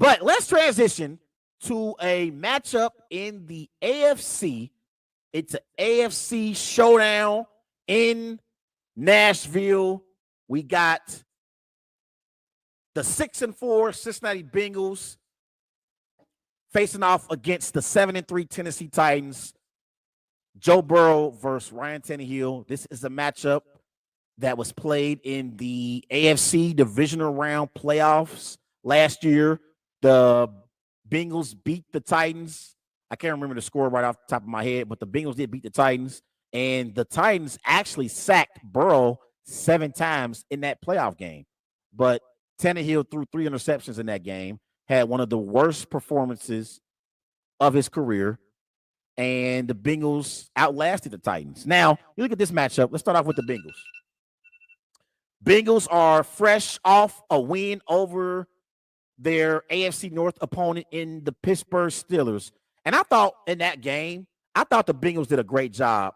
But let's transition to a matchup in the AFC. It's an AFC Showdown in Nashville. We got the 6-4 Cincinnati Bengals facing off against the 7-3 Tennessee Titans. Joe Burrow versus Ryan Tannehill. This is a matchup that was played in the AFC divisional round playoffs last year. The Bengals beat the Titans. I can't remember the score right off the top of my head, but the Bengals did beat the Titans, and the Titans actually sacked Burrow 7 times in that playoff game. But Tannehill threw 3 interceptions in that game, had one of the worst performances of his career, and the Bengals outlasted the Titans. Now, you look at this matchup. Let's start off with the Bengals. Bengals are fresh off a win over their AFC North opponent in the Pittsburgh Steelers. And I thought in that game, the Bengals did a great job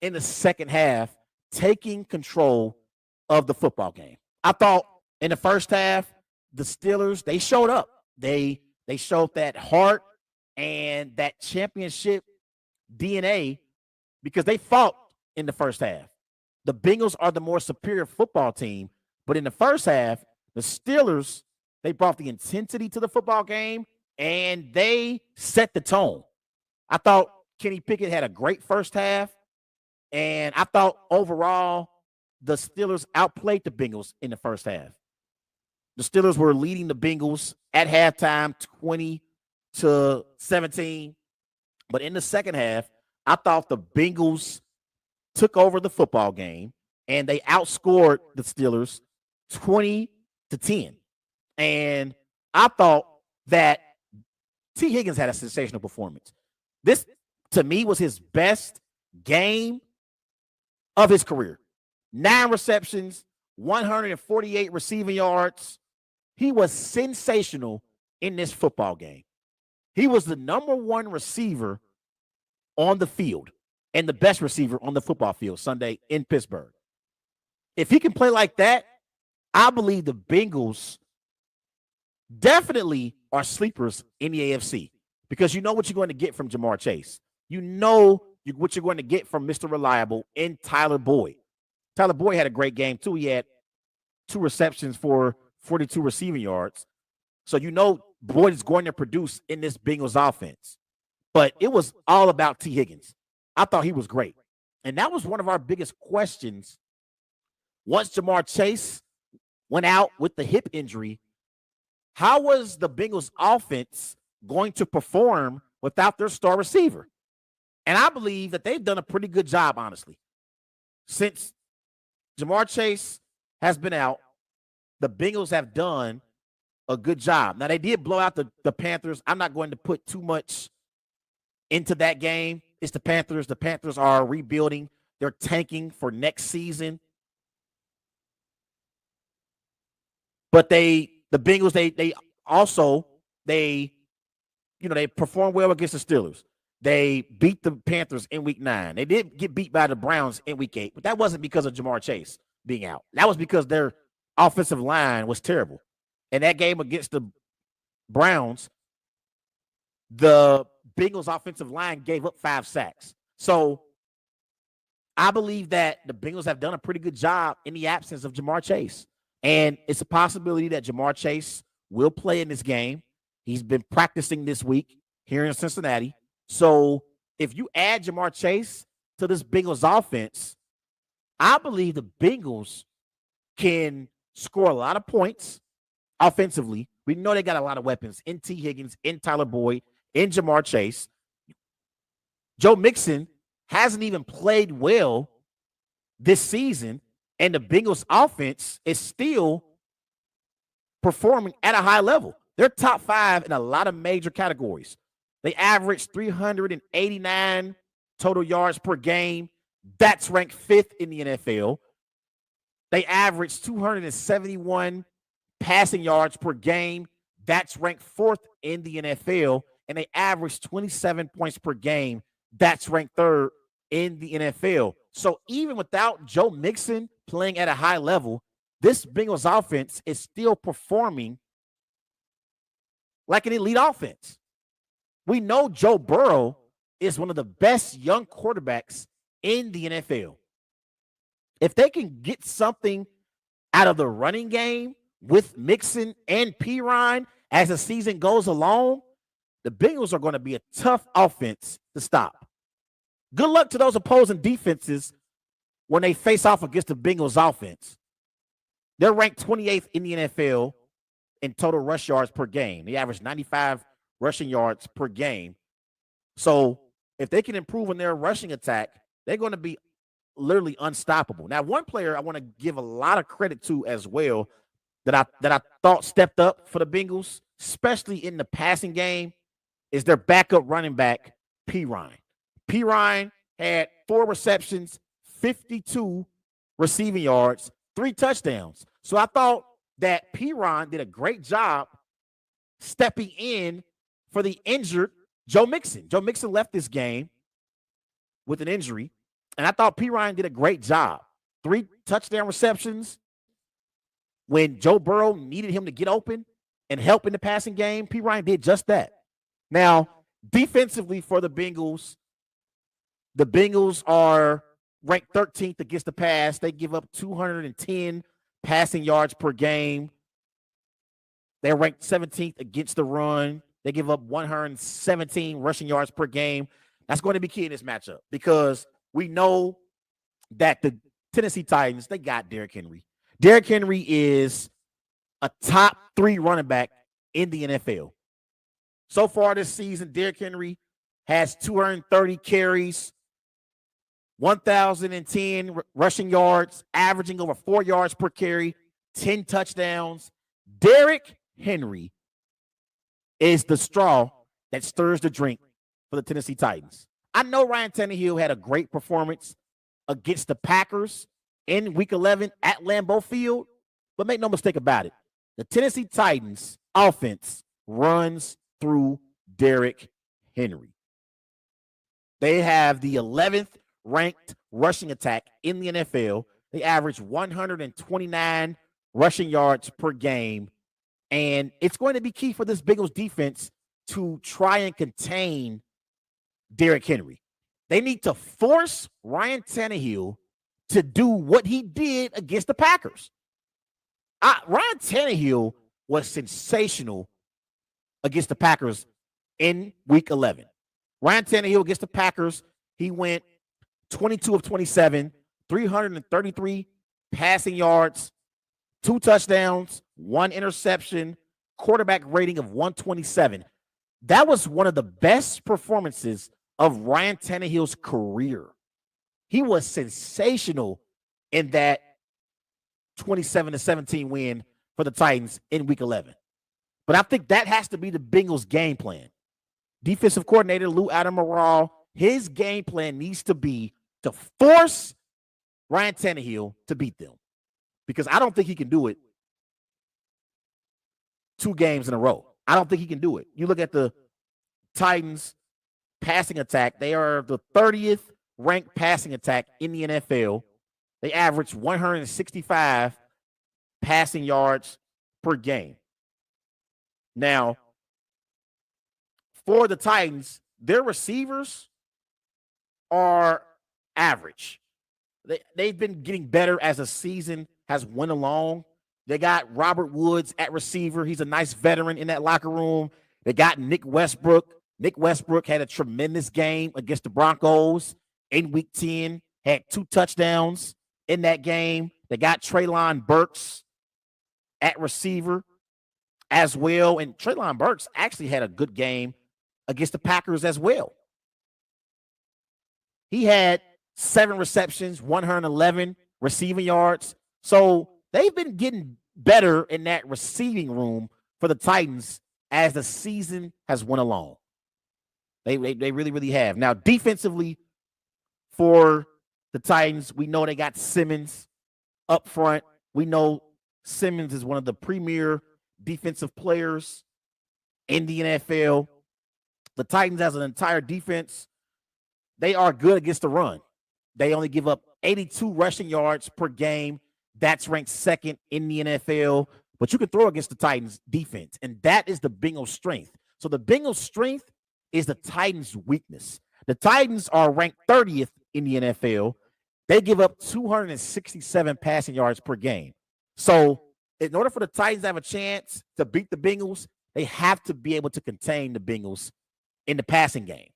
in the second half taking control of the football game. I thought in the first half, the Steelers, they showed up. They showed that heart and that championship DNA because they fought in the first half. The Bengals are the more superior football team, but in the first half, the Steelers, they brought the intensity to the football game, and they set the tone. I thought Kenny Pickett had a great first half, and I thought overall the Steelers outplayed the Bengals in the first half. The Steelers were leading the Bengals at halftime 20-17, but in the second half, I thought the Bengals took over the football game, and they outscored the Steelers 20-10. And I thought that T. Higgins had a sensational performance. This, to me, was his best game of his career. 9 receptions, 148 receiving yards. He was sensational in this football game. He was the number 1 receiver on the field and the best receiver on the football field Sunday in Pittsburgh. If he can play like that, I believe the Bengals definitely are sleepers in the AFC because you know what you're going to get from Jamar Chase. You know what you're going to get from Mr. Reliable in Tyler Boyd. Tyler Boyd had a great game, too. He had 2 receptions for 42 receiving yards. So you know Boyd is going to produce in this Bengals offense. But it was all about T. Higgins. I thought he was great. And that was one of our biggest questions. Once Jamar Chase went out with the hip injury, how was the Bengals offense going to perform without their star receiver? And I believe that they've done a pretty good job, honestly. Since Jamar Chase has been out, the Bengals have done a good job. Now, they did blow out the Panthers. I'm not going to put too much into that game. It's the Panthers. The Panthers are rebuilding. They're tanking for next season. But the Bengals, they also performed well against the Steelers. They beat the Panthers in week 9. They did get beat by the Browns in week 8, but that wasn't because of Jamar Chase being out. That was because their offensive line was terrible. And that game against the Browns, the Bengals offensive line gave up 5 sacks. So I believe that the Bengals have done a pretty good job in the absence of Jamar Chase. And it's a possibility that Jamar Chase will play in this game. He's been practicing this week here in Cincinnati. So if you add Jamar Chase to this Bengals offense, I believe the Bengals can score a lot of points offensively. We know they got a lot of weapons in T. Higgins, in Tyler Boyd, in Jamar Chase. Joe Mixon hasn't even played well this season, and the Bengals offense is still performing at a high level. They're top 5 in a lot of major categories. They average 389 total yards per game. That's ranked 5th in the NFL. They average 271 passing yards per game. That's ranked 4th in the NFL. And they average 27 points per game. That's ranked 3rd in the NFL. So even without Joe Mixon playing at a high level, this Bengals offense is still performing like an elite offense. We know Joe Burrow is one of the best young quarterbacks in the NFL. If they can get something out of the running game with Mixon and Pirine as the season goes along, the Bengals are going to be a tough offense to stop. Good luck to those opposing defenses when they face off against the Bengals offense. They're ranked 28th in the NFL in total rush yards per game. They average 95 rushing yards per game. So if they can improve on their rushing attack, they're going to be literally unstoppable. Now, one player I want to give a lot of credit to as well that I thought stepped up for the Bengals, especially in the passing game, is their backup running back, Pirine. Pirine had 4 receptions, 52 receiving yards, 3 touchdowns. So I thought that Pirine did a great job stepping in for the injured Joe Mixon. Joe Mixon left this game with an injury, and I thought Pirine did a great job. 3 touchdown receptions. When Joe Burrow needed him to get open and help in the passing game, Pirine did just that. Now, defensively for the Bengals are ranked 13th against the pass. They give up 210 passing yards per game. They're ranked 17th against the run. They give up 117 rushing yards per game. That's going to be key in this matchup because we know that the Tennessee Titans, they got Derrick Henry. Derrick Henry is a top 3 running back in the NFL. So far this season, Derrick Henry has 230 carries, 1,010 rushing yards, averaging over 4 yards per carry, 10 touchdowns. Derrick Henry is the straw that stirs the drink for the Tennessee Titans. I know Ryan Tannehill had a great performance against the Packers in Week 11 at Lambeau Field, but make no mistake about it. The Tennessee Titans offense runs through Derrick Henry. They have the 11th ranked rushing attack in the NFL. They average 129 rushing yards per game, and it's going to be key for this Bengals defense to try and contain Derrick Henry. They need to force Ryan Tannehill to do what he did against the Packers. Ryan Tannehill was sensational against the Packers in Week 11. Ryan Tannehill against the Packers, he went 22 of 27, 333 passing yards, 2 touchdowns, 1 interception, quarterback rating of 127. That was one of the best performances of Ryan Tannehill's career. He was sensational in that 27-17 win for the Titans in Week 11. But I think that has to be the Bengals' game plan. Defensive coordinator Lou Admiral, his game plan needs to be to force Ryan Tannehill to beat them. Because I don't think he can do it 2 games in a row. I don't think he can do it. You look at the Titans' passing attack. They are the 30th ranked passing attack in the NFL. They average 165 passing yards per game. Now, for the Titans, their receivers are average. They've been getting better as the season has went along. They got Robert Woods at receiver. He's a nice veteran in that locker room. They got Nick Westbrook. Nick Westbrook had a tremendous game against the Broncos in Week 10, had 2 touchdowns in that game. They got Treylon Burks at receiver as well. And Treylon Burks actually had a good game against the Packers as well. He had 7 receptions, 111 receiving yards. So they've been getting better in that receiving room for the Titans as the season has went along. They really, really have. Now, defensively for the Titans, we know they got Simmons up front. We know Simmons is one of the premier defensive players in the NFL. The Titans as an entire defense, they are good against the run. They only give up 82 rushing yards per game. That's ranked 2nd in the NFL. but you can throw against the Titans defense, and that is the Bengals' strength. So the Bengals' strength is the Titans' weakness. The Titans are ranked 30th in the NFL. They give up 267 passing yards per game. So in order for the Titans to have a chance to beat the Bengals, they have to be able to contain the Bengals in the passing game.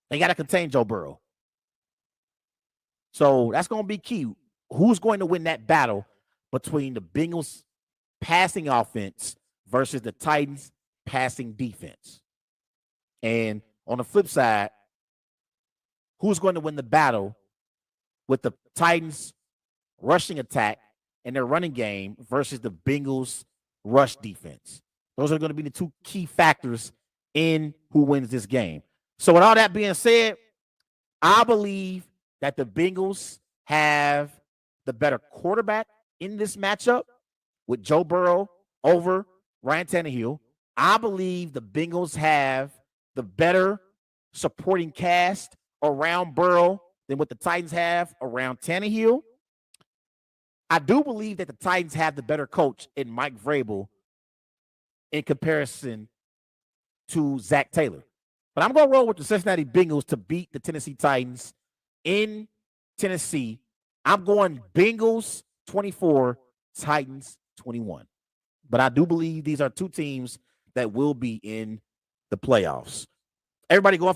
They got to contain Joe Burrow. So that's going to be key. Who's going to win that battle between the Bengals passing offense versus the Titans passing defense? And on the flip side, who's going to win the battle with the Titans rushing attack and their running game versus the Bengals rush defense? Those are going to be the two key factors in who wins this game. So with all that being said, I believe that the Bengals have the better quarterback in this matchup with Joe Burrow over Ryan Tannehill. I believe the Bengals have the better supporting cast around Burrow than what the Titans have around Tannehill. I do believe that the Titans have the better coach in Mike Vrabel in comparison to Zach Taylor. But I'm going to roll with the Cincinnati Bengals to beat the Tennessee Titans in Tennessee. I'm going Bengals 24, Titans 21. But I do believe these are two teams that will be in the playoffs. Everybody go off